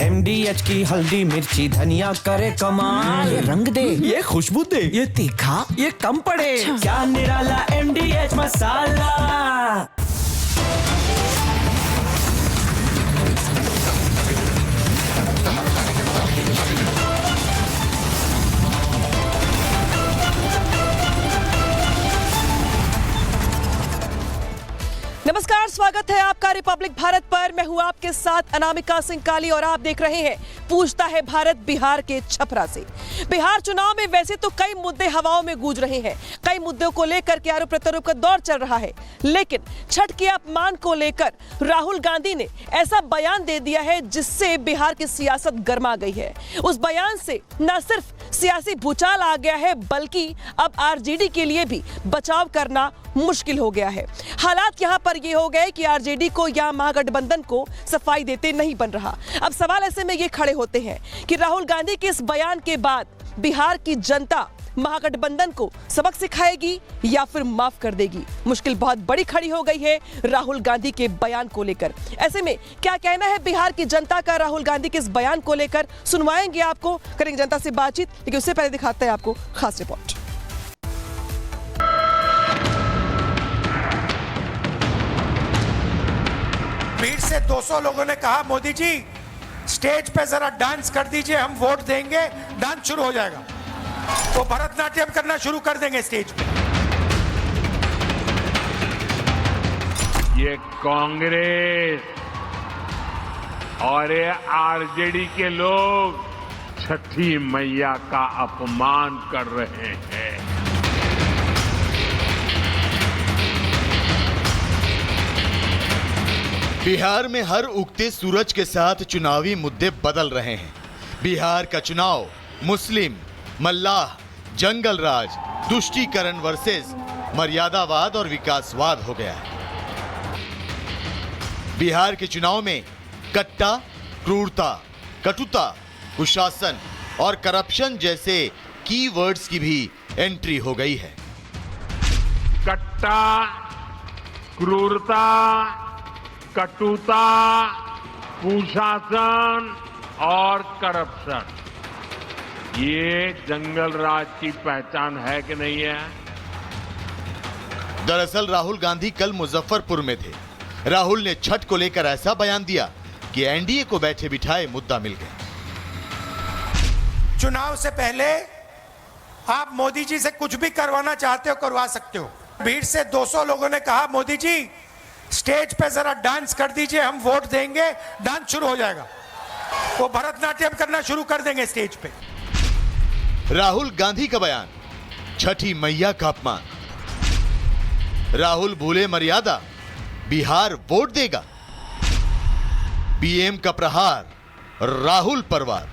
MDH की हल्दी मिर्ची धनिया करे कमाल। ये रंग दे, ये खुशबू दे, ये तीखा, ये कम पड़े। अच्छा। क्या निराला MDH मसाला। नमस्कार, स्वागत है आपका रिपब्लिक भारत पर। मैं हूं आपके साथ अनामिका सिंह काली और आप देख रहे हैं पूछता है भारत बिहार के छपरा से। बिहार चुनाव में वैसे तो कई मुद्दे हवाओं में गूंज रहे हैं, कई मुद्दों को लेकर के आरोप प्रत्यारोप का दौर चल रहा है, लेकिन छठ के अपमान को लेकर राहुल गांधी ने ऐसा बयान दे दिया है जिससे बिहार की सियासत गर्मा गई है। उस बयान से न सिर्फ सियासी भूचाल आ गया है, बल्कि अब आरजेडी के लिए भी बचाव करना मुश्किल हो गया है। हालात यहां पर यह हो गए कि आरजेडी को या महागठबंधन को सफाई देते नहीं बन रहा। अब सवाल ऐसे में ये खड़े होते हैं कि राहुल गांधी के इस बयान के बाद बिहार की जनता महागठबंधन को सबक सिखाएगी या फिर माफ कर देगी। मुश्किल बहुत बड़ी खड़ी हो गई है राहुल गांधी के बयान को लेकर। ऐसे में क्या कहना है बिहार की जनता का राहुल गांधी के इस बयान को लेकर, सुनवाएंगे आपको, करेंगे जनता से बातचीत, लेकिन उससे पहले दिखाते हैं आपको खास रिपोर्ट। भीड़ से 200 लोगों ने कहा मोदी जी स्टेज पे जरा डांस कर दीजिए, हम वोट देंगे, डांस शुरू हो जाएगा। वो भरतनाट्यम करना शुरू कर देंगे स्टेज पे। ये कांग्रेस और ये आरजेडी के लोग छठी मैया का अपमान कर रहे हैं। बिहार में हर उगते सूरज के साथ चुनावी मुद्दे बदल रहे हैं। बिहार का चुनाव मुस्लिम, मल्लाह, जंगल राज, तुष्टीकरण वर्सेस मर्यादावाद और विकासवाद हो गया है। बिहार के चुनाव में कट्टा, क्रूरता, कटुता, कुशासन और करप्शन जैसे कीवर्ड्स की भी एंट्री हो गई है। कट्टा, क्रूरता, कटुता, कुशासन और करप्शन, ये जंगल राज की पहचान है कि नहीं है? दरअसल राहुल गांधी कल मुजफ्फरपुर में थे। राहुल ने छठ को लेकर ऐसा बयान दिया कि एनडीए को बैठे बिठाए मुद्दा मिल गया। चुनाव से पहले आप मोदी जी से कुछ भी करवाना चाहते हो करवा सकते हो। भीड़ से 200 लोगों ने कहा मोदी जी स्टेज पे जरा डांस कर दीजिए, हम वोट देंगे, डांस शुरू हो जाएगा। वो भरतनाट्यम करना शुरू कर देंगे स्टेज पे। राहुल गांधी का बयान, छठी मैया का अपमान। राहुल भूले मर्यादा, बिहार वोट देगा। पीएम का प्रहार, राहुल परवार।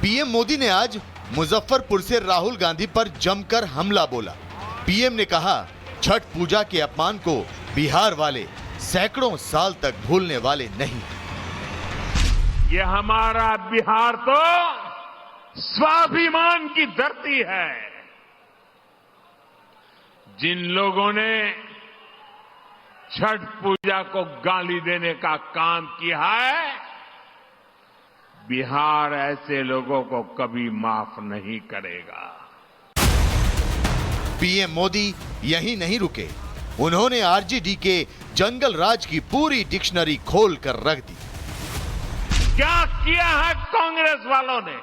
पीएम मोदी ने आज मुजफ्फरपुर से राहुल गांधी पर जमकर हमला बोला। पीएम ने कहा छठ पूजा के अपमान को बिहार वाले सैकड़ों साल तक भूलने वाले नहीं। ये हमारा बिहार तो स्वाभिमान की धरती है। जिन लोगों ने छठ पूजा को गाली देने का काम किया है, बिहार ऐसे लोगों को कभी माफ नहीं करेगा। पीएम मोदी यहीं नहीं रुके, उन्होंने आरजेडी के जंगल राज की पूरी डिक्शनरी खोल कर रख दी। क्या किया है कांग्रेस वालों ने,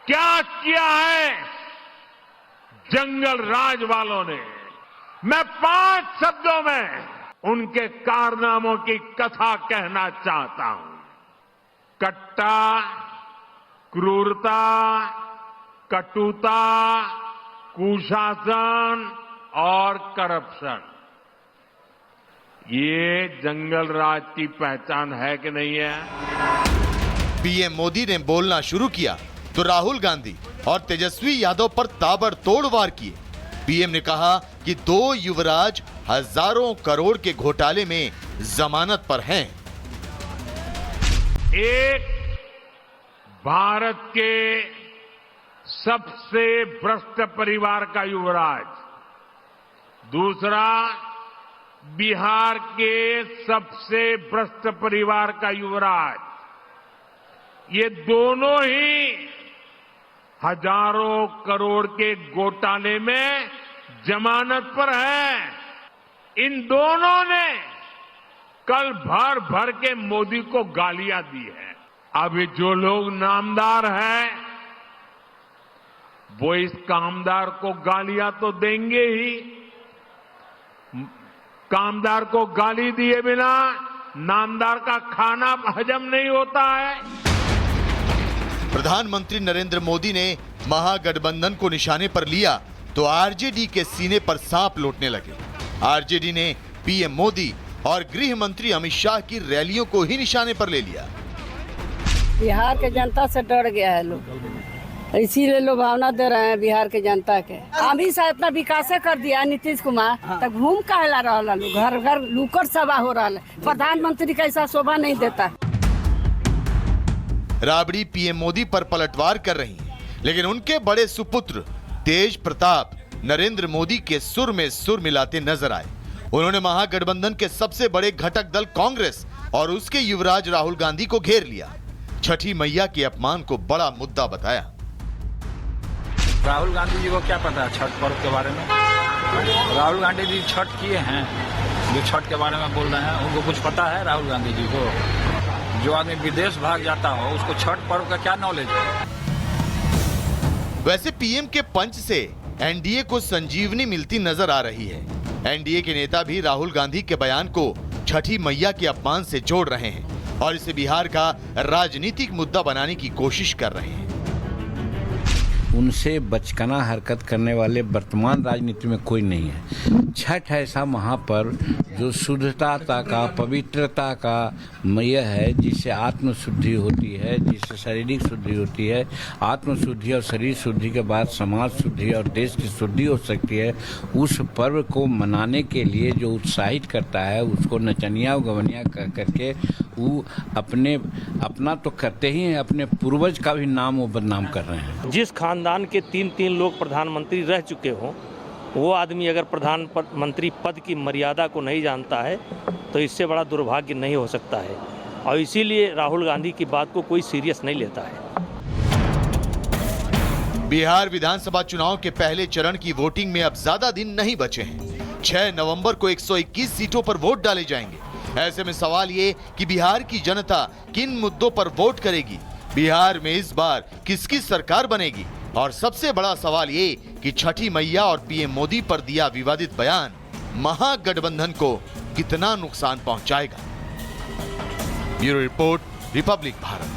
क्या किया है जंगल राज वालों ने? मैं 5 शब्दों में उनके कारनामों की कथा कहना चाहता हूं। कट्टा, क्रूरता, कटुता, कुशासन और करप्शन, ये जंगल राज की पहचान है कि नहीं है? पीएम मोदी ने बोलना शुरू किया तो राहुल गांधी और तेजस्वी यादव पर ताबड़तोड़ वार किए। पीएम ने कहा कि 2 युवराज हजारों करोड़ के घोटाले में जमानत पर हैं। एक भारत के सबसे भ्रष्ट परिवार का युवराज, दूसरा बिहार के सबसे भ्रष्ट परिवार का युवराज, ये दोनों ही हजारों करोड़ के घोटाले में जमानत पर हैं। इन दोनों ने कल भर भर के मोदी को गालियां दी है। अभी जो लोग नामदार हैं, वो इस कामदार को गालियां तो देंगे ही। कामदार को गाली दिए बिना नामदार का खाना हजम नहीं होता है। प्रधानमंत्री नरेंद्र मोदी ने महागठबंधन को निशाने पर लिया तो आरजेडी के सीने पर सांप लौटने लगे। आरजेडी ने पीएम मोदी और गृह मंत्री अमित शाह की रैलियों को ही निशाने पर ले लिया। बिहार के जनता से डर गया है लोग, इसीलिए लुभावना दे रहे हैं बिहार के जनता के। अमित शाह इतना विकास कर दिया नीतीश कुमार, तब घूम कहला रहा लोग, घर घर लूकर सभा हो रहा है। प्रधानमंत्री का ऐसा शोभा नहीं देता। राबड़ी पीएम मोदी पर पलटवार कर रही हैं, लेकिन उनके बड़े सुपुत्र तेज प्रताप नरेंद्र मोदी के सुर में सुर मिलाते नजर आए। उन्होंने महागठबंधन के सबसे बड़े घटक दल कांग्रेस और उसके युवराज राहुल गांधी को घेर लिया। छठी मैया के अपमान को बड़ा मुद्दा बताया। राहुल गांधी जी को क्या पता है छठ पर्व के बारे में? राहुल गांधी जी छठ किए हैं, जो छठ के बारे में बोल रहे हैं, उनको कुछ पता है राहुल गांधी जी को? जो आदमी विदेश भाग जाता हो, उसको छठ पर्व का क्या नॉलेज है? वैसे पीएम के पंच से एनडीए को संजीवनी मिलती नजर आ रही है। एनडीए के नेता भी राहुल गांधी के बयान को छठी मैया के अपमान से जोड़ रहे हैं और इसे बिहार का राजनीतिक मुद्दा बनाने की कोशिश कर रहे हैं। उनसे बचकाना हरकत करने वाले वर्तमान राजनीति में कोई नहीं है। छठ ऐसा महापर्व जो शुद्धता का, पवित्रता का यह है, जिससे आत्मशुद्धि होती है, जिससे शारीरिक शुद्धि होती है। आत्मशुद्धि और शरीर शुद्धि के बाद समाज शुद्धि और देश की शुद्धि हो सकती है। उस पर्व को मनाने के लिए जो उत्साहित करता है, उसको नचनिया गवनिया कर करके वो अपना तो करते ही हैं, अपने पूर्वज का भी नाम वो बदनाम कर रहे हैं। जिस खानदान के 3 लोग प्रधानमंत्री रह चुके हों, वो आदमी अगर प्रधानमंत्री पद की मर्यादा को नहीं जानता है तो इससे बड़ा दुर्भाग्य नहीं हो सकता है। और इसीलिए राहुल गांधी की बात को कोई सीरियस नहीं लेता है। बिहार विधानसभा चुनाव के पहले चरण की वोटिंग में अब ज्यादा दिन नहीं बचे हैं। 6 नवंबर को 121 सीटों पर वोट डाले जाएंगे। ऐसे में सवाल ये कि बिहार की जनता किन मुद्दों पर वोट करेगी, बिहार में इस बार किसकी सरकार बनेगी, और सबसे बड़ा सवाल ये कि छठी मैया और पीएम मोदी पर दिया विवादित बयान महागठबंधन को कितना नुकसान पहुंचाएगा। Bureau report, Republic Bharat.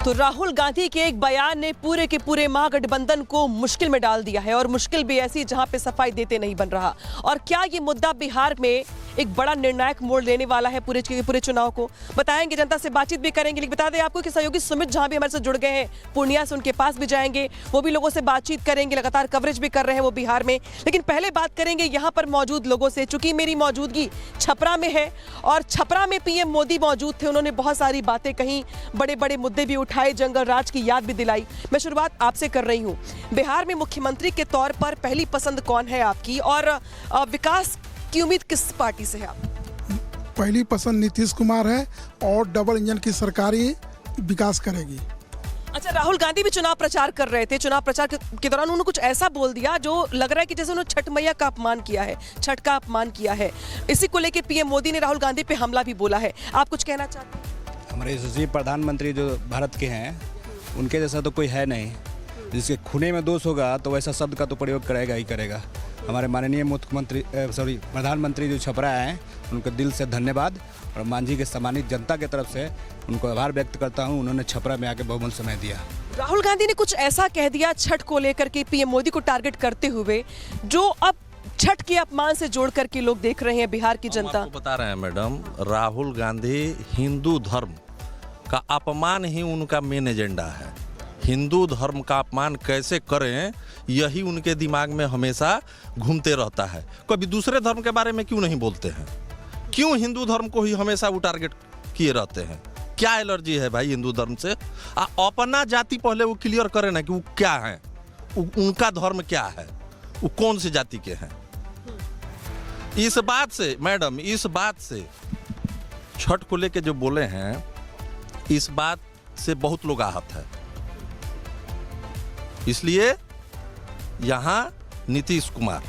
तो राहुल गांधी के एक बयान ने पूरे के पूरे महागठबंधन को मुश्किल में डाल दिया है, और मुश्किल भी ऐसी जहां पे सफाई देते नहीं बन रहा। और क्या ये मुद्दा बिहार में एक बड़ा निर्णायक मोड़ लेने वाला है पूरे के पूरे चुनाव को? बताएंगे, जनता से बातचीत भी करेंगे। लेकिन बता दें आपको कि सहयोगी सुमित जहां भी हमारे साथ जुड़ गए हैं पूर्णिया से, उनके पास भी जाएंगे, वो भी लोगों से बातचीत करेंगे, लगातार कवरेज भी कर रहे हैं वो बिहार में। लेकिन पहले बात करेंगे यहाँ पर मौजूद लोगों से, चूंकि मेरी मौजूदगी छपरा में है और छपरा में पीएम मोदी मौजूद थे। उन्होंने बहुत सारी बातें कही, बड़े बड़े मुद्दे भी उठाए, जंगल राज की याद भी दिलाई। मैं शुरुआत आपसे कर रही हूँ। बिहार में मुख्यमंत्री के तौर पर पहली पसंद कौन है आपकी, और विकास की उम्मीद किस पार्टी से है आप? पहली पसंद नीतीश कुमार है और डबल इंजन की सरकारी विकास करेगी। अच्छा, राहुल गांधी भी चुनाव प्रचार कर रहे थे। चुनाव प्रचार के दौरान उन्होंने कुछ ऐसा बोल दिया जो लग रहा है कि जैसे उन्होंने छठ मैया का अपमान किया है, छठ का अपमान किया है। इसी को लेकर पीएम मोदी ने राहुल गांधी पे हमला भी बोला है। आप कुछ कहना चाहते हैं? हमारे यशस्वी प्रधानमंत्री जो भारत के हैं, उनके जैसा तो कोई है नहीं। जिसके खूने में दोष होगा तो वैसा शब्द का तो प्रयोग करेगा ही करेगा। हमारे माननीय प्रधानमंत्री जो छपरा हैं, उनको दिल से धन्यवाद, और मांझी के सम्मानित जनता की तरफ से उनको आभार व्यक्त करता हूं। उन्होंने छपरा में आके बहुमूल्य समय दिया। राहुल गांधी ने कुछ ऐसा कह दिया छठ को लेकर के पीएम मोदी को टारगेट करते हुए, जो अब छठ के अपमान से जोड़ करके लोग देख रहे हैं बिहार की जनता। आपको बता रहे हैं मैडम, राहुल गांधी हिंदू धर्म का अपमान ही उनका मेन एजेंडा है। हिंदू धर्म का अपमान कैसे करें, यही उनके दिमाग में हमेशा घूमते रहता है। कभी दूसरे धर्म के बारे में क्यों नहीं बोलते हैं? क्यों हिंदू धर्म को ही हमेशा वो टारगेट किए रहते हैं? क्या एलर्जी है भाई हिंदू धर्म से? अपना जाति पहले वो क्लियर करें ना कि वो क्या है। उनका धर्म क्या है, वो कौन सी जाति के हैं। इस बात से मैडम, इस बात से छठ को लेके जो बोले हैं, इस बात से बहुत लोग आहत है। इसलिए यहाँ नीतीश कुमार,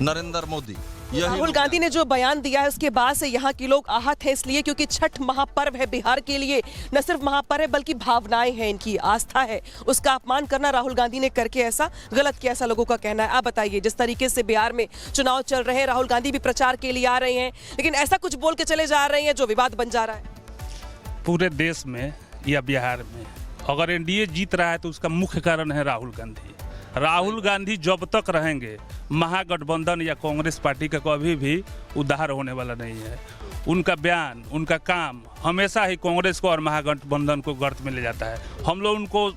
नरेंद्र मोदी, राहुल गांधी ने जो बयान दिया है उसके बाद से यहाँ के लोग आहत हैं, इसलिए क्योंकि छठ महापर्व है बिहार के लिए। न सिर्फ महापर्व है बल्कि भावनाएं हैं, इनकी आस्था है, उसका अपमान करना राहुल गांधी ने करके ऐसा गलत किया, ऐसा लोगों का कहना है। आप बताइए, जिस तरीके से बिहार में चुनाव चल रहे हैं, राहुल गांधी भी प्रचार के लिए आ रहे हैं, लेकिन ऐसा कुछ बोल के चले जा रहे हैं जो विवाद बन जा रहा है। पूरे देश में या बिहार में अगर एनडीए जीत रहा है तो उसका मुख्य कारण है राहुल गांधी। राहुल गांधी जब तक रहेंगे, महागठबंधन या कांग्रेस पार्टी का कभी भी उद्धार होने वाला नहीं है। उनका बयान, उनका काम हमेशा ही कांग्रेस को और महागठबंधन को गर्त में ले जाता है। हम लोग उनको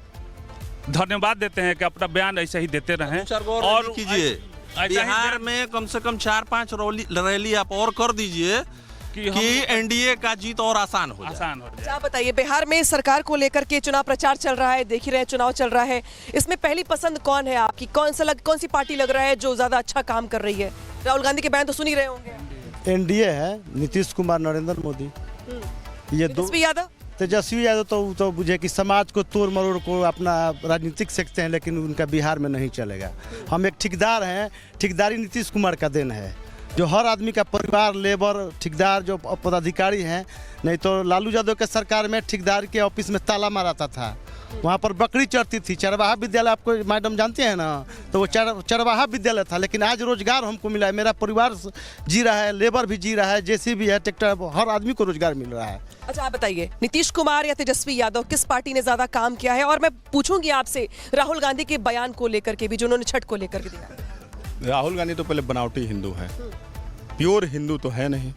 धन्यवाद देते हैं कि अपना बयान ऐसे ही देते रहें। और कीजिए, बिहार में कम से कम 4-5 रैली आप और कर दीजिए कि एनडीए का जीत और आसान हो जाए। आप बताइए, बिहार में सरकार को लेकर के चुनाव प्रचार चल रहा है, देख ही रहे चुनाव चल रहा है, इसमें पहली पसंद कौन है आपकी? कौन सी पार्टी लग रहा है जो ज्यादा अच्छा काम कर रही है? राहुल गांधी के बयान तो सुन ही रहे होंगे। एनडीए है, नीतीश कुमार, नरेंद्र मोदी, ये दो। तेजस्वी यादव तो बुझे कि समाज को तोड़ मरोड़ को अपना राजनीतिक सकते हैं, लेकिन उनका बिहार में नहीं चलेगा। हम एक ठेकेदार हैं, ठेकेदारी नीतीश कुमार का देन है, जो हर आदमी का परिवार, लेबर, ठेकेदार जो पदाधिकारी हैं। नहीं तो लालू यादव के सरकार में ठेकेदार के ऑफिस में ताला माराता था, वहाँ पर बकरी चढ़ती थी। चरवाहा विद्यालय आपको मैडम जानते हैं ना, तो वो चरवाहा विद्यालय था। लेकिन आज रोजगार हमको मिला है, मेरा परिवार जी रहा है, लेबर भी जी रहा है, जेसीबी है, ट्रैक्टर, हर आदमी को रोजगार मिल रहा है। अच्छा, आप बताइए, नीतीश कुमार या तेजस्वी यादव, किस पार्टी ने ज्यादा काम किया है? और मैं पूछूंगी आपसे राहुल गांधी के बयान को लेकर के भी, जो उन्होंने छठ को लेकर के दिया। राहुल गांधी तो पहले बनावटी हिंदू है, प्योर हिंदू तो है नहीं।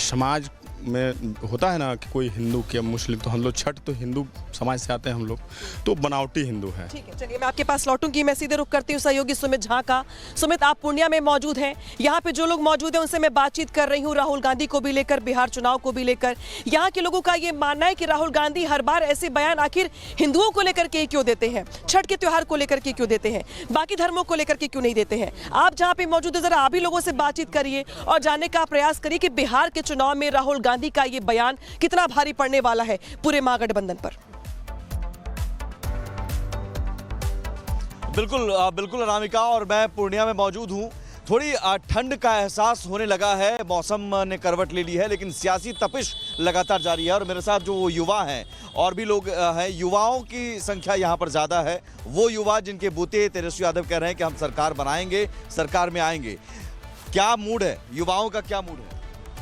समाज में होता है ना कि कोई हिंदू के मुस्लिम, तो हम लोग छठ तो हिंदू समाज से आते हैं हम लोग, तो बनावटी हिंदू है। ठीक है, चलिए मैं आपके पास लौटूंगी। मैं सीधे रुख करती हूँ सहयोगी सुमित झा का। सुमित, आप पूर्णिया में मौजूद हैं, यहाँ पे जो लोग मौजूद हैं उनसे मैं बातचीत कर रही हूँ, राहुल गांधी को भी लेकर, बिहार चुनाव को भी लेकर। यहाँ के लोगों का ये मानना है कि राहुल गांधी हर बार ऐसे बयान आखिर हिंदुओं को लेकर के क्यों देते हैं, छठ के त्योहार को लेकर के क्यों देते हैं, बाकी धर्मों को लेकर के क्यों नहीं देते हैं? आप जहाँ पे मौजूद है, जरा आप भी लोगों से बातचीत करिए और जानने का प्रयास करिए कि बिहार के चुनाव में राहुल गांधी का ये बयान कितना भारी पड़ने वाला है पूरे महागठबंधन पर। बिल्कुल अनामिका, और मैं पूर्णिया में मौजूद हूं। थोड़ी ठंड का एहसास होने लगा है, मौसम ने करवट ले ली है, लेकिन सियासी तपिश लगातार जारी है। और मेरे साथ जो युवा हैं और भी लोग हैं, युवाओं की संख्या यहाँ पर ज़्यादा है। वो युवा जिनके बूते तेजस्वी यादव कह रहे हैं कि हम सरकार बनाएंगे, सरकार में आएंगे। क्या मूड है युवाओं का, क्या मूड है?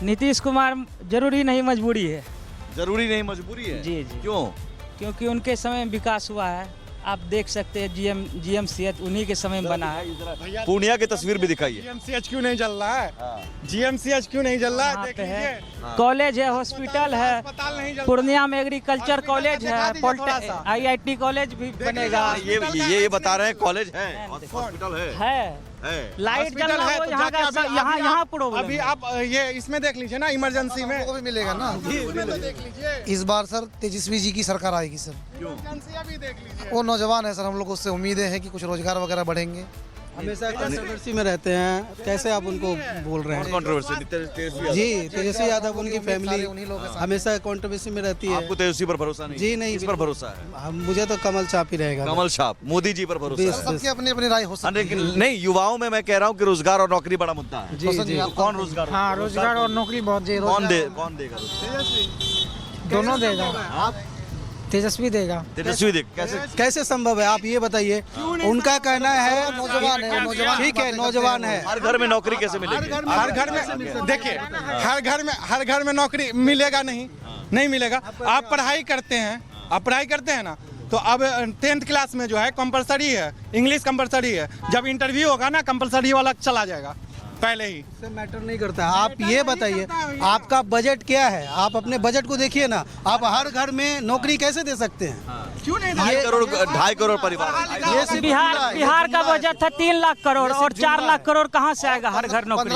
नीतीश कुमार जरूरी नहीं, मजबूरी है। जरूरी नहीं, मजबूरी है? जी। क्यों? क्योंकि उनके समय विकास हुआ है, आप देख सकते हैं। जीएमसीएच उन्हीं के समय में बना है। पूर्णिया की तस्वीर भी दिखाइए। जीएमसीएच क्यों नहीं चल रहा है? जीएमसीएच क्यों नहीं चल रहा है? देख लीजिए, कॉलेज है, हॉस्पिटल है, पूर्णिया में एग्रीकल्चर कॉलेज है, IIT कॉलेज भी बनेगा। ये बता रहे हैं कॉलेज है, हॉस्पिटल है, लाइट जल रहा है, यहाँ प्रॉब्लम। अभी आप ये इसमें देख लीजिए ना, इमरजेंसी में वो भी मिलेगा ना। इस बार सर तेजस्वी जी की सरकार आएगी सर। क्यों? भी देख लीजिए, वो नौजवान है सर, हम लोग उससे उम्मीदें हैं कि कुछ रोजगार वगैरह बढ़ेंगे। हमेशा कंट्रोवर्सी में रहते हैं, कैसे आप उनको बोल रहे हैं? कंट्रोवर्सी? जी, तेजस्वी यादव, उनकी फैमिली हमेशा कंट्रोवर्सी में रहती है। आपको तेजस्वी पर भरोसा नहीं? जी नहीं, इस पर भरोसा है। मुझे तो कमल छाप ही रहेगा। कमल छाप, मोदी जी पर भरोसा है। सबकी अपनी अपनी राय हो सकती है। नहीं, युवाओं में मैं कह रहा हूँ कि रोजगार और नौकरी बड़ा मुद्दा है। जी। कौन रोजगार? हाँ, रोजगार और नौकरी बहुत जी। कौन देगा? दोनों देगा। तेजस्वी देगा। तेजस्वी देगा कैसे संभव है, आप ये बताइए। उनका कहना है नौजवान है, ठीक है, नौजवान है। हर घर में नौकरी कैसे मिलेगी? हर घर में देखिए, हर घर में नौकरी मिलेगा नहीं मिलेगा। आप पढ़ाई करते हैं ना, तो अब 10th क्लास में जो है कंपलसरी है, इंग्लिश कंपलसरी है। जब इंटरव्यू होगा ना, कंपलसरी वाला चला जाएगा पहले ही। से मैटर नहीं करता। आप ये बताइए, आपका बजट क्या है? आप अपने बजट को देखिए ना। आप हर घर में नौकरी कैसे दे सकते हैं? क्यों नहीं? 2.5 करोड़ परिवार। ये बिहार का बजट था 3 लाख करोड़, और 4 लाख करोड़ कहाँ से आएगा हर घर नौकरी?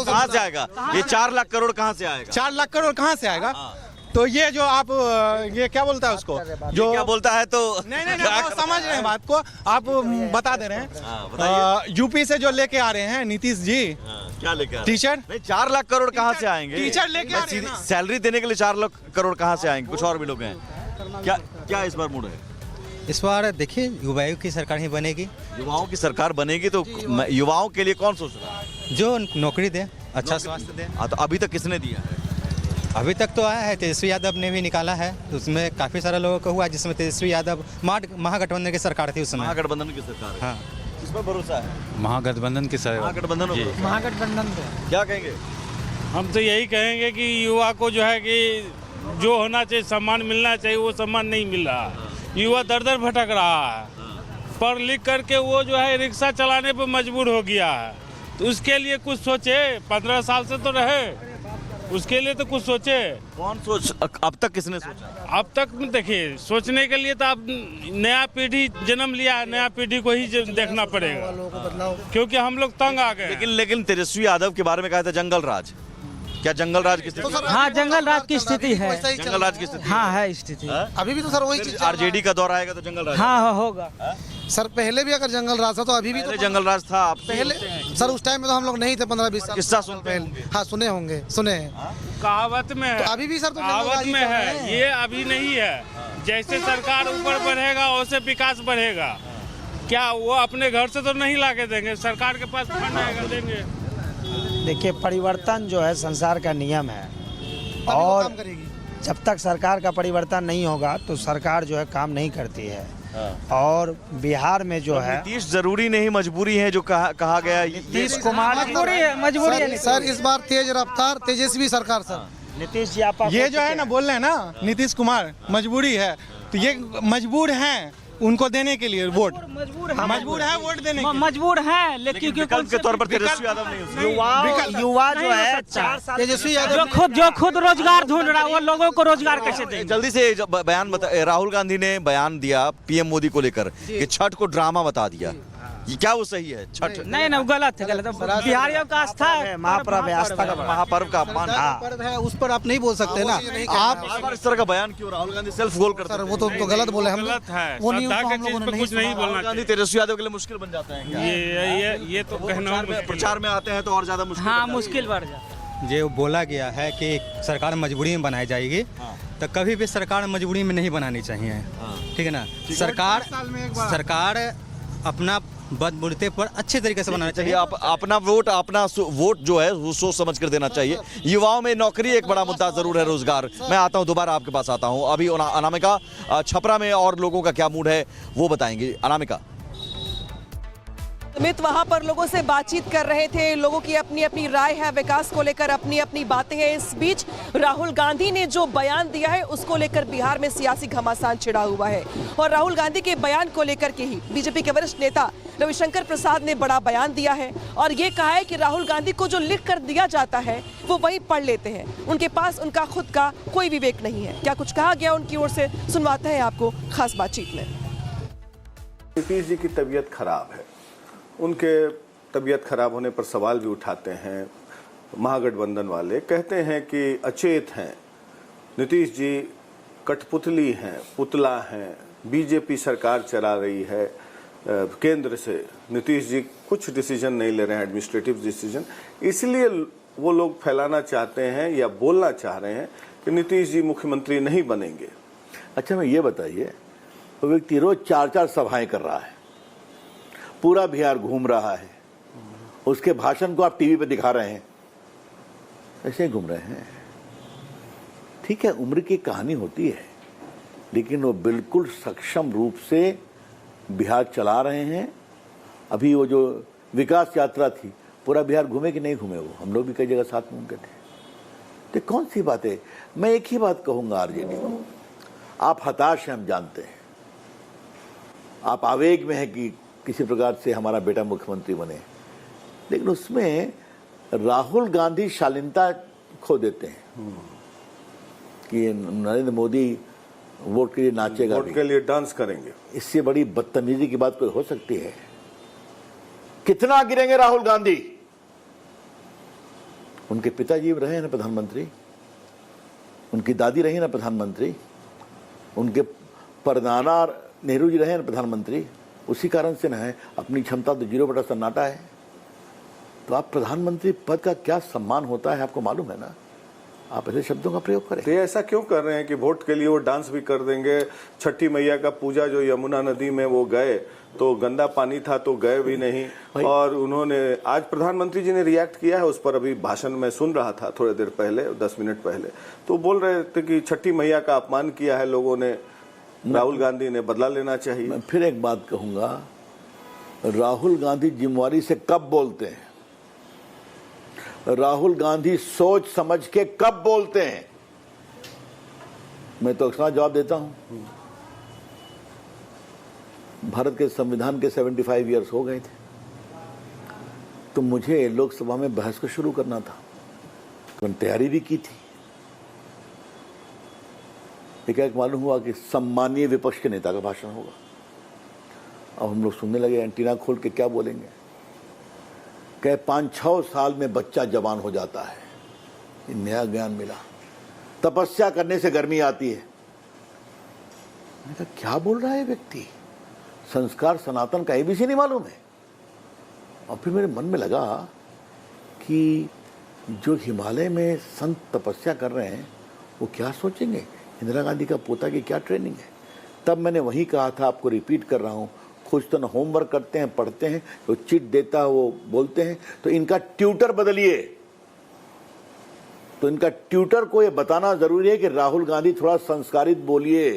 कहाँ से आएगा ये 4 लाख करोड़? कहाँ से आएगा 4 लाख करोड़? कहाँ से आएगा? तो ये जो आप ये क्या बोलता है उसको, जो क्या बोलता है तो नहीं वो समझ रहे हैं बात को, आप बता दे रहे हैं। यूपी से जो लेके आ रहे हैं नीतीश जी, क्या लेके आ रहे हैं? टीचर नहीं, 4 लाख करोड़ कहाँ से आएंगे? टीचर लेके आ रहे हैं ना। सैलरी देने के लिए 4 लाख करोड़ कहाँ से आएंगे? कुछ और भी लोग हैं क्या? क्या इस बार मूड है? इस बार देखिए युवाओं की सरकार ही बनेगी। युवाओं की सरकार बनेगी तो युवाओं के लिए कौन सोच रहा है? जो नौकरी दे, अच्छा स्वास्थ्य दे। हाँ, तो अभी तक किसने दिया है? अभी तक तो आया है, तेजस्वी यादव ने भी निकाला है, तो उसमें काफी सारे लोगों को हुआ, जिसमें तेजस्वी यादव महागठबंधन की सरकार थी उस समय। महागठबंधन की सरकार। हाँ, किस पर भरोसा है? महागठबंधन की सरकार। महागठबंधन पे क्या कहेंगे? हम तो यही कहेंगे कि युवा को जो है कि जो होना चाहिए, सम्मान मिलना चाहिए, वो सम्मान नहीं मिल रहा। युवा दर दर भटक रहा है, पढ़ लिख करके वो जो है रिक्शा चलाने पर मजबूर हो गया है। तो उसके लिए कुछ सोचे, 15 साल से तो रहे, उसके लिए तो कुछ सोचे। कौन सोच, अब तक किसने सोचा? अब तक देखिए, सोचने के लिए तो अब नया पीढ़ी जन्म लिया है, नया पीढ़ी को ही देखना पड़ेगा, क्योंकि हम लोग तंग आ गए। लेकिन तेजस्वी यादव के बारे में कहा था जंगल राज, क्या जंगल राज की स्थिति? हाँ, जंगल राज की स्थिति है। जंगल राज की स्थिति हाँ है स्थिति। अभी भी तो सर वही चीज आरजेडी का दौर आएगा तो जंगल राज। हाँ होगा सर, पहले भी अगर जंगल राज था तो अभी भी तो जंगल राज था। आप पहले सर उस टाइम में तो हम लोग नहीं थे, 15-20 साल। किस्सा सुनते पहले हाँ सुने होंगे, सुने हैं। कहावत में है, तो अभी भी सर तो कहावत में है, ये अभी नहीं है। जैसे सरकार ऊपर बढ़ेगा वैसे विकास बढ़ेगा। क्या वो अपने घर से तो नहीं ला के देंगे, सरकार के पास फंड आएगा, देंगे। देखिए, परिवर्तन जो है संसार का नियम है, और जब तक सरकार का परिवर्तन नहीं होगा तो सरकार जो है काम नहीं करती है। और बिहार में जो है नीतीश जरूरी नहीं मजबूरी है, जो कहा गया। नीतीश कुमार मजबूरी है सर, इस बार तेज रफ्तार तेजस्वी सरकार सर। नीतीश जी आप ये जो है ना बोल रहे हैं ना नीतीश कुमार मजबूरी है, तो ये मजबूर हैं उनको देने के लिए वोट, मजबूर है वोट देने के लिए। मजबूर है, लेकिन विकल्प के तौर पर तेजस्वी यादव नहीं। युवा जो है तेजस्वी यादव जो खुद रोजगार ढूंढ रहा है, वो लोगों को रोजगार कैसे देंगे? जल्दी से बयान बता। राहुल गांधी ने बयान दिया पीएम मोदी को लेकर कि छठ को ड्रामा बता दिया, ये क्या वो सही है? छठ नहीं, गलत है, गलत है। बिहारियों का आस्था है, महापर्व है, आस्था का महापर्व का अपमान पर्व है, उस पर आप नहीं बोल सकते ना। आप इस तरह का बयान क्यों? राहुल गांधी सेल्फ गोल करते हैं। वो तो गलत बोले हम, वो नहीं, कुछ नहीं बोलना गांधी तेजस्वी यादव के लिए मुश्किल बन जाता है। ये तो कहना प्रचार में आते हैं तो और ज्यादा मुश्किल। हाँ, मुश्किल बढ़ जाता है। जो बोला गया है कि सरकार मजबूरी में बनाई जाएगी, तो कभी भी सरकार मजबूरी में नहीं बनानी चाहिए, ठीक है ना। सरकार अपना बदबूते पर अच्छे तरीके से बनाना चाहिए। आप अपना वोट जो है वो सोच समझ कर देना चाहिए। युवाओं में नौकरी एक बड़ा मुद्दा जरूर है, रोजगार। मैं आता हूं, दोबारा आपके पास आता हूं। अभी अनामिका, छपरा में और लोगों का क्या मूड है वो बताएंगे। अनामिका। अमित वहां पर लोगों से बातचीत कर रहे थे, लोगों की अपनी अपनी राय है, विकास को लेकर अपनी अपनी बातें हैं। इस बीच राहुल गांधी ने जो बयान दिया है उसको लेकर बिहार में सियासी घमासान छिड़ा हुआ है, और राहुल गांधी के बयान को लेकर के ही बीजेपी के वरिष्ठ नेता रविशंकर प्रसाद ने बड़ा बयान दिया है और ये कहा है कि राहुल गांधी को जो लिख कर दिया जाता है वो वही पढ़ लेते हैं, उनके पास उनका खुद का कोई विवेक नहीं है। क्या कुछ कहा गया उनकी ओर से, सुनवाते हैं आपको खास बातचीत में। नीतीश जी की तबीयत खराब है, उनके तबीयत खराब होने पर सवाल भी उठाते हैं। महागठबंधन वाले कहते हैं कि अचेत हैं, नीतीश जी कठपुतली हैं, पुतला हैं, बीजेपी सरकार चला रही है, केंद्र से नीतीश जी कुछ डिसीजन नहीं ले रहे हैं, एडमिनिस्ट्रेटिव डिसीजन, इसलिए वो लोग फैलाना चाहते हैं या बोलना चाह रहे हैं कि नीतीश जी मुख्यमंत्री नहीं बनेंगे। अच्छा, मैं ये बताइए, वो व्यक्ति रोज 4-4 सभाएं कर रहा है, पूरा बिहार घूम रहा है, उसके भाषण को आप टीवी पे दिखा रहे हैं, ऐसे ही घूम रहे हैं। ठीक है, उम्र की कहानी होती है, लेकिन वो बिल्कुल सक्षम रूप से बिहार चला रहे हैं। अभी वो जो विकास यात्रा थी, पूरा बिहार घूमे कि नहीं घूमे, वो हम लोग भी कई जगह साथ में उनके थे। तो कौन सी बात है? मैं एक ही बात कहूंगा आरजेडी को, आप हताश हैं, हम जानते हैं, आप आवेग में हैं कि किसी प्रकार से हमारा बेटा मुख्यमंत्री बने, लेकिन उसमें राहुल गांधी शालीनता खो देते हैं कि नरेंद्र मोदी वोट के लिए नाचेगा, वोट के लिए डांस करेंगे। इससे बड़ी बदतमीजी की बात कोई हो सकती है? कितना गिरेंगे राहुल गांधी? उनके पिताजी रहे हैं प्रधानमंत्री, उनकी दादी रही ना प्रधानमंत्री, उनके परदादा नेहरू जी रहे ना प्रधानमंत्री, उसी कारण से ना है। अपनी क्षमता तो 0 सन्नाटा है। तो आप प्रधानमंत्री पद का क्या सम्मान होता है आपको मालूम है ना। आप ऐसे शब्दों का प्रयोग करें। तो ये ऐसा क्यों कर रहे हैं कि वोट के लिए वो डांस भी कर देंगे। छठी मैया का पूजा जो यमुना नदी में वो गए तो गंदा पानी था तो गए भी नहीं। और उन्होंने आज प्रधानमंत्री जी ने रिएक्ट किया है उस पर। अभी भाषण में सुन रहा था थोड़ी देर पहले, 10 मिनट पहले, तो बोल रहे थे कि छठी मैया का अपमान किया है लोगों ने, राहुल गांधी ने बदला लेना चाहिए। मैं फिर एक बात कहूंगा, राहुल गांधी जिम्मेवारी से कब बोलते हैं? राहुल गांधी सोच समझ के कब बोलते हैं? मैं तो अक्सर जवाब देता हूं। भारत के संविधान के 75 ईयर्स हो गए थे, तो मुझे लोकसभा में बहस को शुरू करना था, तो तैयारी भी की थी। एक मालूम हुआ कि सम्मानीय विपक्ष के नेता का भाषण होगा। अब हम लोग सुनने लगे, एंटीना खोल के क्या बोलेंगे। कहे 5-6 साल में बच्चा जवान हो जाता है। ये नया ज्ञान मिला। तपस्या करने से गर्मी आती है। मैंने कहा क्या बोल रहा है व्यक्ति, संस्कार सनातन का ABC नहीं मालूम है। और फिर मेरे मन में लगा कि जो हिमालय में संत तपस्या कर रहे हैं वो क्या सोचेंगे, इंदिरा गांधी का पोता की क्या ट्रेनिंग है। तब मैंने वही कहा था, आपको रिपीट कर रहा हूं, कुछ तो न होमवर्क करते हैं, पढ़ते हैं, वो चिट देता है वो बोलते हैं। तो इनका ट्यूटर बदलिए। तो इनका ट्यूटर को ये बताना जरूरी है कि राहुल गांधी थोड़ा संस्कारित बोलिए।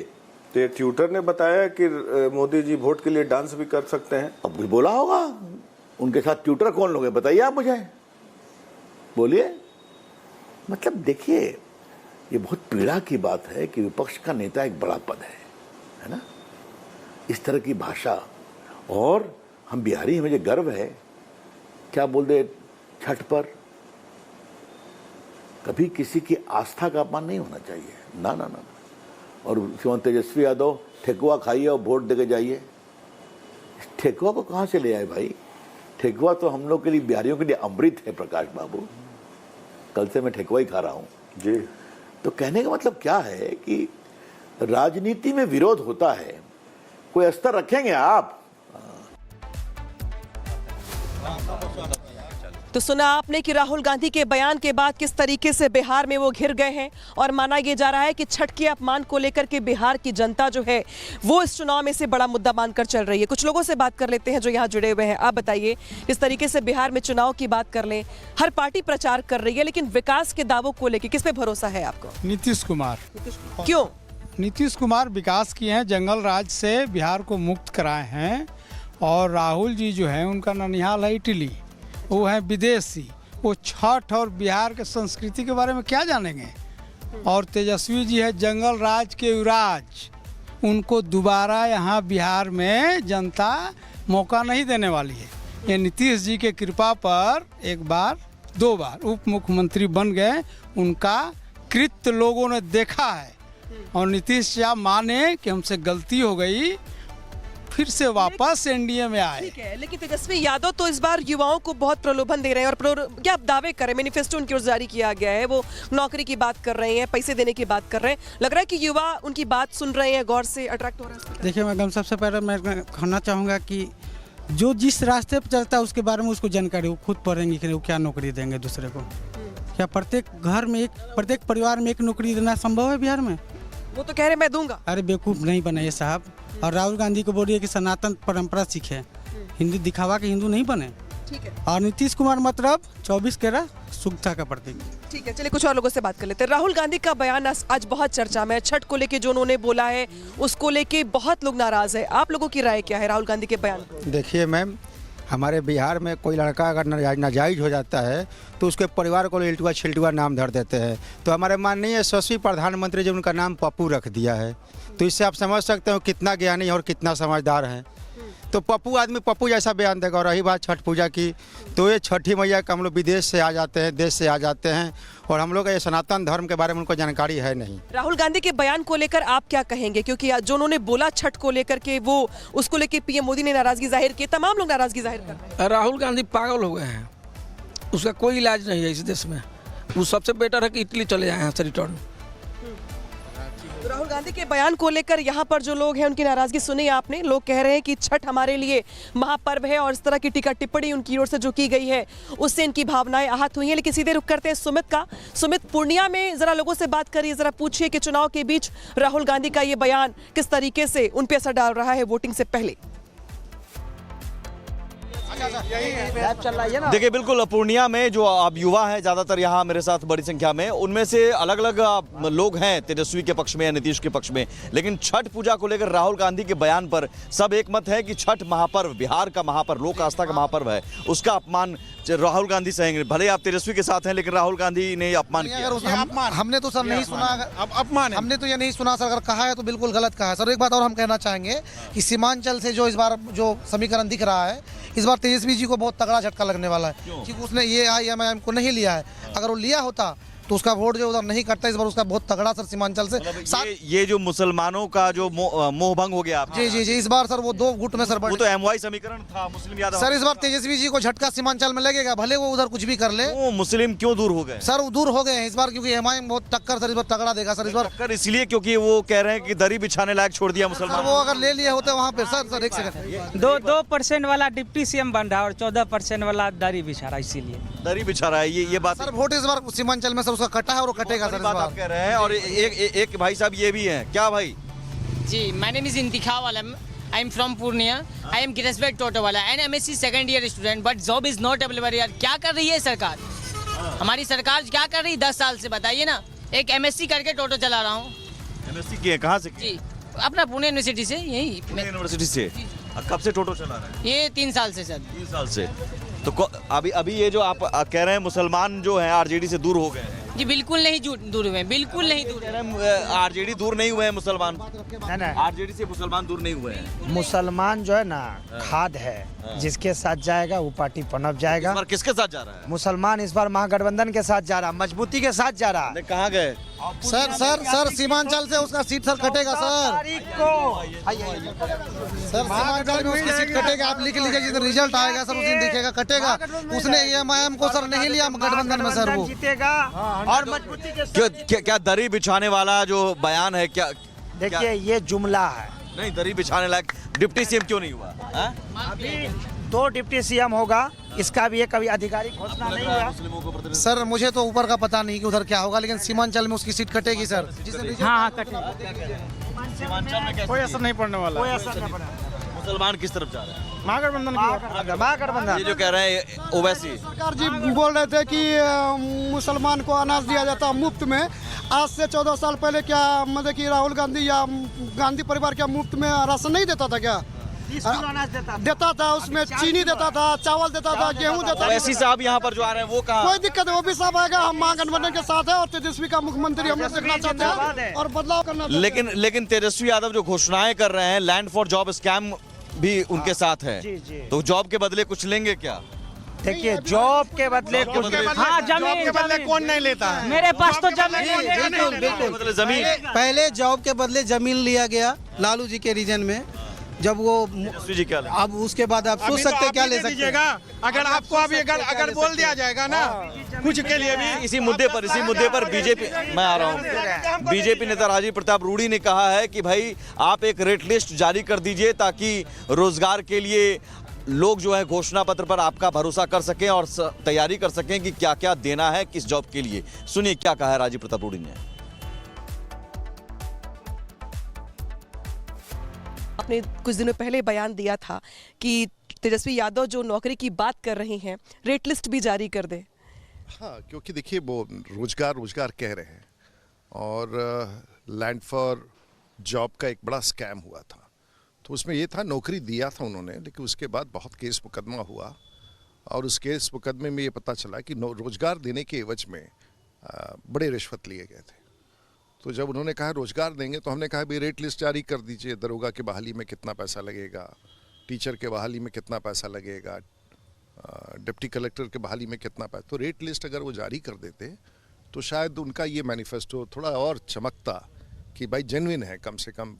तो ट्यूटर ने बताया कि मोदी जी वोट के लिए डांस भी कर सकते हैं। अब भी बोला होगा। उनके साथ ट्यूटर कौन लोग हैं बताइए आप मुझे, बोलिए। मतलब देखिए, ये बहुत पीड़ा की बात है कि विपक्ष का नेता एक बड़ा पद है ना, इस तरह की भाषा। और हम बिहारी हैं, मुझे गर्व है। क्या बोल दे छठ पर, कभी किसी की आस्था का अपमान नहीं होना चाहिए। ना ना ना। और श्रीमान तेजस्वी यादव, ठेकुआ खाइए और वोट देके जाइए। ठेकुआ को कहाँ से ले आए भाई? ठेकुआ तो हम लोग के लिए, बिहारियों के लिए अमृत है प्रकाश बाबू। कल से मैं ठेकुआ ही खा रहा हूँ जी। तो कहने का मतलब क्या है कि राजनीति में विरोध होता है, कोई अस्तर रखेंगे आप? तो सुना आपने कि राहुल गांधी के बयान के बाद किस तरीके से बिहार में वो घिर गए हैं। और माना यह जा रहा है कि छठ के अपमान को लेकर के बिहार की जनता जो है वो इस चुनाव में से बड़ा मुद्दा मानकर चल रही है। कुछ लोगों से बात कर लेते हैं जो यहाँ जुड़े हुए हैं। आप बताइए, इस तरीके से बिहार में चुनाव की बात कर लें, हर पार्टी प्रचार कर रही है, लेकिन विकास के दावों को लेकर किस पे भरोसा है आपको? नीतीश कुमार। क्यों? नीतीश कुमार विकास किए हैं, जंगल राज से बिहार को मुक्त कराए हैं। और राहुल जी जो है उनका ननिहाल है इटली, वो है विदेशी, वो छठ और बिहार के संस्कृति के बारे में क्या जानेंगे। और तेजस्वी जी है जंगल राज के युवराज, उनको दोबारा यहाँ बिहार में जनता मौका नहीं देने वाली है। ये नीतीश जी के कृपा पर एक बार 2 बार उप मुख्यमंत्री बन गए, उनका कृत्य लोगों ने देखा है। और नीतीश जी माने कि हमसे गलती हो गई, फिर से वापस एनडीए में आए। ठीक है, लेकिन तेजस्वी यादव तो इस बार युवाओं को बहुत प्रलोभन दे रहे हैं और क्या आप दावे कर रहे हैं? मैनिफेस्टो उनकी ओर जारी किया गया है, वो नौकरी की बात कर रहे हैं, पैसे देने की बात कर रहे हैं। लग रहा है कि युवा उनकी बात सुन रहे हैं, गौर से अट्रैक्ट हो रहे हैं। देखिए मैडम, सबसे पहले मैं कहना चाहूँगा कि जो जिस रास्ते पर चलता है उसके बारे में उसको जानकारी वो खुद पढ़ेंगे कि वो क्या नौकरी देंगे दूसरे को। क्या प्रत्येक घर में प्रत्येक परिवार में एक नौकरी देना संभव है बिहार में? वो तो कह रहे मैं दूंगा। अरे बेवकूफ़ नहीं बनाइए साहब। और राहुल गांधी को बोलिए कि सनातन परंपरा सीखे, हिंदू दिखावा के हिंदू नहीं बने। ठीक है। और नीतीश कुमार मतलब 24 कैरेट शुद्धता का प्रतीक। ठीक है, चलिए कुछ और लोगों से बात कर लेते हैं। राहुल गांधी का बयान आज बहुत चर्चा में है। छठ को लेके जो उन्होंने बोला है उसको लेके बहुत लोग नाराज है। आप लोगों की राय क्या है राहुल गांधी के बयान को? देखिए मैम, हमारे बिहार में कोई लड़का अगर नाजायज हो जाता है तो उसके परिवार को इल्टुआ छिल्टुआ नाम धर देते हैं। तो हमारे माननीय यशस्वी प्रधानमंत्री जी उनका नाम पप्पू रख दिया है। तो इससे आप समझ सकते हो कितना ज्ञानी और कितना समझदार हैं। तो पप्पू आदमी पप्पू जैसा बयान देगा। और रही बात छठ पूजा की, तो ये छठी मैया का हम लोग विदेश से आ जाते हैं, देश से आ जाते हैं, और हम लोग ये सनातन धर्म के बारे में उनको जानकारी है नहीं। राहुल गांधी के बयान को लेकर आप क्या कहेंगे? क्योंकि जो उन्होंने बोला छठ को लेकर के, वो उसको लेकर पीएम मोदी ने नाराजगी जाहिर की, तमाम लोग नाराजगी जाहिर कर रहे हैं। राहुल गांधी पागल हो गए हैं, उसका कोई इलाज नहीं है इस देश में। वो सबसे बेटर है कि इटली चले जाए यहाँ से रिटर्न। राहुल गांधी के बयान को लेकर यहाँ पर जो लोग हैं उनकी नाराजगी सुनी आपने। लोग कह रहे हैं कि छठ हमारे लिए महापर्व है और इस तरह की टीका टिप्पणी उनकी ओर से जो की गई है उससे इनकी भावनाएं आहत हुई हैं। लेकिन सीधे रुख करते हैं सुमित का। सुमित, पूर्णिया में जरा लोगों से बात करिए, जरा पूछिए कि चुनाव के बीच राहुल गांधी का ये बयान किस तरीके से उन पर असर डाल रहा है वोटिंग से पहले। देखिए, बिल्कुल पूर्णिया में जो अब युवा हैं ज़्यादातर यहाँ मेरे साथ बड़ी संख्या में, उनमें से अलग अलग लोग हैं तेजस्वी के पक्ष में या नीतीश के पक्ष में। लेकिन छठ पूजा को लेकर राहुल गांधी के बयान पर सब एक मत है कि छठ महापर्व, बिहार का महापर्व, लोक आस्था का महापर्व है, उसका अपमान राहुल गांधी सहेंगे। भले आप तेजस्वी के साथ हैं लेकिन राहुल गांधी ने अपमान किया। हमने तो सर नहीं सुना, अपमान हमने तो ये नहीं सुना सर। अगर कहा है तो बिल्कुल गलत कहा है सर। एक बात और हम कहना चाहेंगे कि सीमांचल से जो इस बार जो समीकरण दिख रहा है, इस बार तेजस्वी जी को बहुत तगड़ा झटका लगने वाला है, क्योंकि उसने ये IMIM को नहीं लिया है। अगर वो लिया होता तो उसका वोट जो उधर नहीं कटता। इस बार उसका बहुत तगड़ा सर सीमांचल से ये जो मुसलमानों का जो मोह भंग हो गया। जी इस बार सर वो 2 गुट में सर वो तो MY समीकरण था मुस्लिम यादव। सर इस बार तेजस्वी जी को झटका सीमांचल में लगेगा, भले वो उधर कुछ भी कर ले। वो मुस्लिम क्यों दूर हो गए सर? वो दूर हो गए हैं इस बार, क्योंकि MIM बहुत टक्कर सर इस बार तगड़ा देगा सर। इस बार टक्कर इसलिए क्योंकि वो कह रहे हैं कि दरी बिछाने लायक छोड़ दिया मुसलमान। वो अगर ले लिए होते वहाँ पे सर एक सेकंड, 2% वाला डिप्टी CM बन रहा है और 14% वाला दरी बिछा रहा है, इसीलिए दरी बिछा रहा है। ये बात सर वोट इस बार सीमांचल में सर उसका कटा है और कटेगा सर। बात आप कह रहे हैं। और एक भाई साहब ये भी हैं, क्या भाई? जी, my name is Intikhab Alam, I am from Purnia, I am graduate टोटो वाला and MSc second year student, but job is not available. यार क्या कर रही है सरकार? हमारी सरकार क्या कर रही है 10 साल से, बताइए ना। एक MSc करके टोटो चला रहा हूँ। MSc की है, कहाँ से? जी, अपना पुणे यूनिवर्सिटी से। यही यूनिवर्सिटी से। कब से टोटो चला रहे हैं? ये 3 साल से सर। 3 साल से। तो अभी ये जो आप कह रहे हैं मुसलमान जो हैं RJD से दूर हो गए हैं। जी बिल्कुल नहीं दूर हुए, बिल्कुल नहीं दूर। RJD दूर नहीं हुए हैं मुसलमान, RJD से मुसलमान दूर नहीं हुए हैं। मुसलमान जो है ना खाद है, जिसके साथ जाएगा वो पार्टी पनप जाएगा। इस बार किसके साथ जा रहा है? मुसलमान इस बार महागठबंधन के साथ जा रहा, मजबूती के साथ जा रहा। कहाँ गए सर सीमांचल से उसका सीट सर कटेगा सर। सर सीमांचल में उसकी सीट कटेगा, आप लिख लीजिए, जिस दिन रिजल्ट आएगा सर उस दिन दिखेगा कटेगा। उसने MIM को सर नहीं लिया गठबंधन में सर, वो जीतेगा। और मजबूती के क्या दरी बिछाने वाला जो बयान है, क्या देखिए ये जुमला है। नहीं, दरी बिछाने लायक डिप्टी CM क्यों नहीं हुआ? अभी 2 डिप्टी CM होगा, इसका भी एक अभी आधिकारिक घोषणा नहीं हुआ। सर मुझे तो ऊपर का पता नहीं कि उधर क्या होगा, लेकिन सीमांचल में उसकी सीट कटेगी सर। हाँ कटेगी। सीमांचल में कोई असर नहीं पड़ने वाला। कोई असर नहीं पड़ेगा। मुसलमान किस तरफ जा रहे हैं? महागठबंधन की। महागठबंधन ये जो कह रहे हैं ओवैसी सरकार जी बोल रहे थे कि मुसलमान को अनाज दिया जाता मुफ्त में। आज से 14 साल पहले क्या मतलब कि राहुल गांधी या गांधी परिवार क्या मुफ्त में राशन नहीं देता था? क्या 30 किलो अनाज देता था? उसमें चीनी देता था, चावल देता था, गेहूं देता था। ओवैसी साहब यहाँ पर जो आ रहे हैं वो कहाँ? कोई दिक्कत है, वो भी साहब आएगा। हम महागठबंधन के साथ है और तेजस्वी का मुख्यमंत्री हम लोग देखना चाहते हैं और बदलाव करना चाहते हैं। लेकिन तेजस्वी यादव जो घोषणाएं कर रहे हैं, लैंड फॉर जॉब स्कैम भी उनके साथ है। तो जॉब के बदले कुछ लेंगे क्या? देखिए जॉब के बदले कुछ, हाँ जमीन के बदले कौन नहीं लेता है? मेरे पास तो जमीन। बिल्कुल जमीन। पहले जॉब के बदले जमीन लिया गया लालू जी के रीजन में, जब वो जी क्या अब उसके बाद आप सोच सकते हैं क्या ले सकते हैं। अगर आपको अभी अगर बोल दिया जाएगा ना कुछ के लिए भी। इसी मुद्दे पर बीजेपी, मैं आ रहा हूँ, बीजेपी नेता राजीव प्रताप रूडी ने कहा है कि भाई आप एक रेट लिस्ट जारी कर दीजिए ताकि रोजगार के लिए लोग जो है घोषणा पत्र पर आपका भरोसा कर सकें और तैयारी कर सकें कि क्या क्या देना है किस जॉब के लिए। सुनिए क्या कहा है राजीव प्रताप रूडी ने। आपने कुछ दिनों पहले बयान दिया था कि तेजस्वी यादव जो नौकरी की बात कर रही हैं, रेट लिस्ट भी जारी कर दे। हाँ, क्योंकि देखिए वो रोजगार कह रहे हैं और लैंड फॉर जॉब का एक बड़ा स्कैम हुआ था। तो उसमें ये था, नौकरी दिया था उन्होंने, लेकिन उसके बाद बहुत केस मुकदमा हुआ और उस केस मुकदमे में ये पता चला कि रोजगार देने के एवज में बड़े रिश्वत लिए गए थे। तो जब उन्होंने कहा रोजगार देंगे तो हमने कहा भाई रेट लिस्ट जारी कर दीजिए, दरोगा के बहाली में कितना पैसा लगेगा, टीचर के बहाली में कितना पैसा लगेगा, डिप्टी कलेक्टर के बहाली में कितना पैसा। तो रेट लिस्ट अगर वो जारी कर देते तो शायद उनका ये मैनिफेस्टो थोड़ा और चमकता कि भाई जेन्युइन है, कम से कम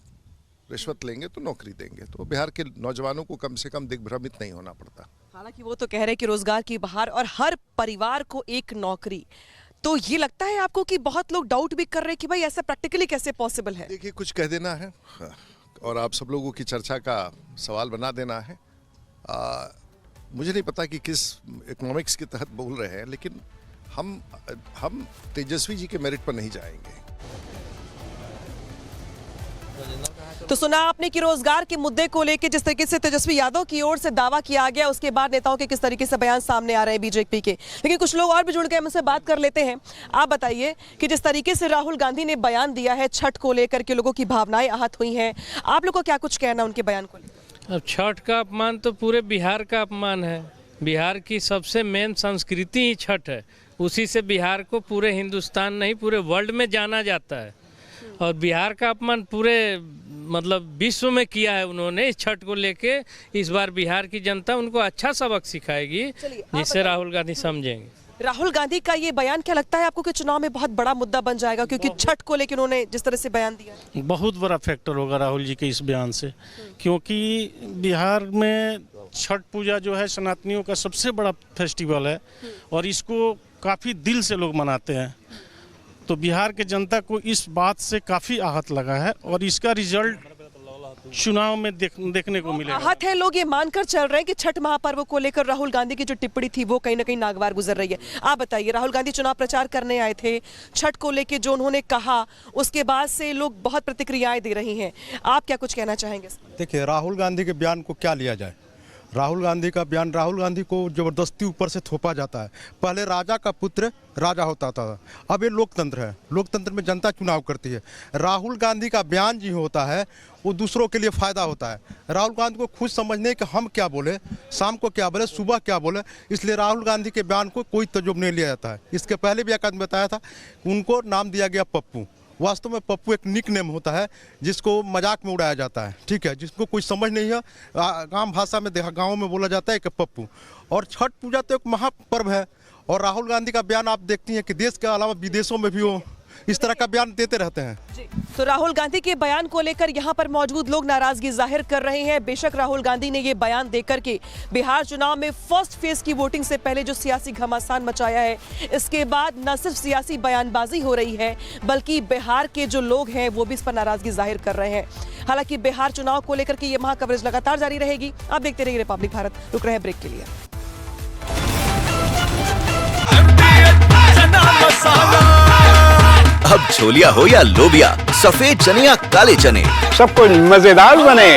रिश्वत लेंगे तो नौकरी देंगे, तो बिहार के नौजवानों को कम से कम दिग्भ्रमित नहीं होना पड़ता। हालांकि वो तो कह रहे हैं कि रोजगार की बहार और हर परिवार को एक नौकरी, तो ये लगता है आपको कि बहुत लोग डाउट भी कर रहे हैं कि भाई ऐसा प्रैक्टिकली कैसे पॉसिबल है? देखिए, कुछ कह देना है और आप सब लोगों की चर्चा का सवाल बना देना है। मुझे नहीं पता कि किस इकोनॉमिक्स के तहत बोल रहे हैं, लेकिन हम तेजस्वी जी के मेरिट पर नहीं जाएंगे। तो सुना आपने कि रोजगार के मुद्दे को लेकर जिस तरीके से तेजस्वी यादव की ओर से दावा किया गया, उसके बाद नेताओं के किस तरीके से बयान सामने आ रहे हैं बीजेपी के। लेकिन कुछ लोग और भी जुड़ गए, हम उनसे बात कर लेते हैं। आप बताइए कि जिस तरीके से राहुल गांधी ने बयान दिया है छठ को लेकर के, लोगों की भावनाएं आहत हुई हैं, आप लोगों को क्या कुछ कहना उनके बयान को लेकर? अब छठ का अपमान तो पूरे बिहार का अपमान है। बिहार की सबसे मेन संस्कृति ही छठ है। उसी से बिहार को पूरे हिंदुस्तान नहीं पूरे वर्ल्ड में जाना जाता है। और बिहार का अपमान पूरे मतलब विश्व में किया है उन्होंने इस छठ को लेके। इस बार बिहार की जनता उनको अच्छा सबक सिखाएगी, जिससे राहुल गांधी समझेंगे। राहुल गांधी का ये बयान क्या लगता है आपको कि चुनाव में बहुत बड़ा मुद्दा बन जाएगा, क्योंकि छठ को लेकर उन्होंने जिस तरह से बयान दिया? बहुत बड़ा फैक्टर होगा राहुल जी के इस बयान से, क्योंकि बिहार में छठ पूजा जो है सनातनियों का सबसे बड़ा फेस्टिवल है और इसको काफ़ी दिल से लोग मनाते हैं। तो बिहार के जनता को इस बात से काफ़ी आहत लगा है और इसका रिजल्ट चुनाव में देखने को मिलेगा। आहत है लोग, ये मानकर चल रहे हैं कि छठ महापर्व को लेकर राहुल गांधी की जो टिप्पणी थी वो कहीं ना कहीं नागवार गुजर रही है। आप बताइए, राहुल गांधी चुनाव प्रचार करने आए थे, छठ को लेकर जो उन्होंने कहा उसके बाद से लोग बहुत प्रतिक्रियाएं दे रही हैं, आप क्या कुछ कहना चाहेंगे? देखिए, राहुल गांधी के बयान को क्या लिया जाए। राहुल गांधी का बयान, राहुल गांधी को जबरदस्ती ऊपर से थोपा जाता है। पहले राजा का पुत्र राजा होता था, अब ये लोकतंत्र है। लोकतंत्र में जनता चुनाव करती है। राहुल गांधी का बयान जो होता है वो दूसरों के लिए फ़ायदा होता है। राहुल गांधी को खुद समझने कि हम क्या बोले, शाम को क्या बोले, सुबह क्या बोले, इसलिए राहुल गांधी के बयान को कोई तजुर्बा नहीं लिया जाता है। इसके पहले भी एक आदमी बताया था, उनको नाम दिया गया पप्पू। वास्तव में पप्पू एक निक नेम होता है जिसको मजाक में उड़ाया जाता है, ठीक है, जिसको कोई समझ नहीं है। आम भाषा में गाँव में बोला जाता है कि पप्पू। और छठ पूजा तो एक महापर्व है और राहुल गांधी का बयान आप देखती हैं कि देश के अलावा विदेशों में भी वो इस तरह का बयान देते रहते हैं। तो राहुल गांधी के बयान को लेकर यहाँ पर मौजूद लोग नाराजगी जाहिर कर रहे हैं। बेशक राहुल गांधी ने ये बयान देकर के बिहार चुनाव में फर्स्ट फेज की वोटिंग से पहले जो सियासी घमासान मचाया है, इसके बाद न सिर्फ सियासी बयानबाजी हो रही है बल्कि बिहार के जो लोग हैं वो भी इस पर नाराजगी जाहिर कर रहे हैं। हालांकि बिहार चुनाव को लेकर के ये महा कवरेज लगातार जारी रहेगी। आप देखते रहिए रिपब्लिक भारत। रुक रहे हैं ब्रेक के लिए। अब छोलिया हो या लोबिया, सफेद चने या काले चने, सब कुछ मजेदार बने।